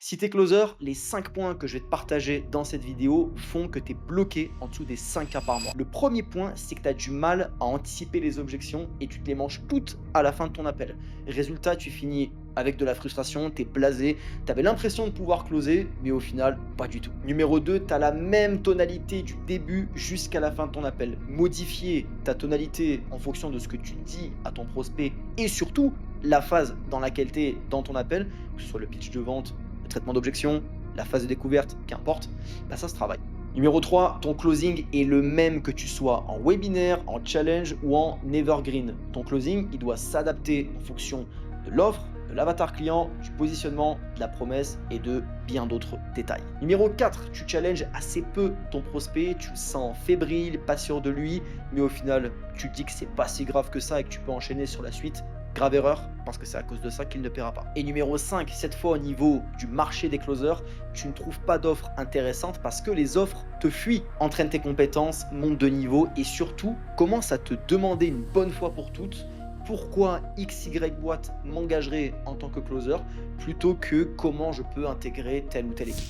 Si t'es closer, les 5 points que je vais te partager dans cette vidéo font que tu es bloqué en dessous des 5K par mois. Le premier point, c'est que tu as du mal à anticiper les objections et tu te les manges toutes à la fin de ton appel. Résultat, tu finis avec de la frustration, tu es blasé, tu avais l'impression de pouvoir closer, mais au final, pas du tout. Numéro 2, tu as la même tonalité du début jusqu'à la fin de ton appel. Modifier ta tonalité en fonction de ce que tu dis à ton prospect et surtout la phase dans laquelle tu es dans ton appel, que ce soit le pitch de vente, le traitement d'objection, la phase de découverte, qu'importe, bah ça se travaille. Numéro 3, ton closing est le même que tu sois en webinaire, en challenge ou en evergreen. Ton closing, il doit s'adapter en fonction de l'offre, de l'avatar client, du positionnement, de la promesse et de bien d'autres détails. Numéro 4, tu challenges assez peu ton prospect, tu le sens fébrile, pas sûr de lui, mais au final, tu te dis que c'est pas si grave que ça et que tu peux enchaîner sur la suite. Grave erreur, parce que c'est à cause de ça qu'il ne paiera pas. Et numéro 5, cette fois au niveau du marché des closers, tu ne trouves pas d'offres intéressantes parce que les offres te fuient. Entraîne tes compétences, monte de niveau et surtout, commence à te demander une bonne fois pour toutes pourquoi XY boîte m'engagerait en tant que closer plutôt que comment je peux intégrer telle ou telle équipe.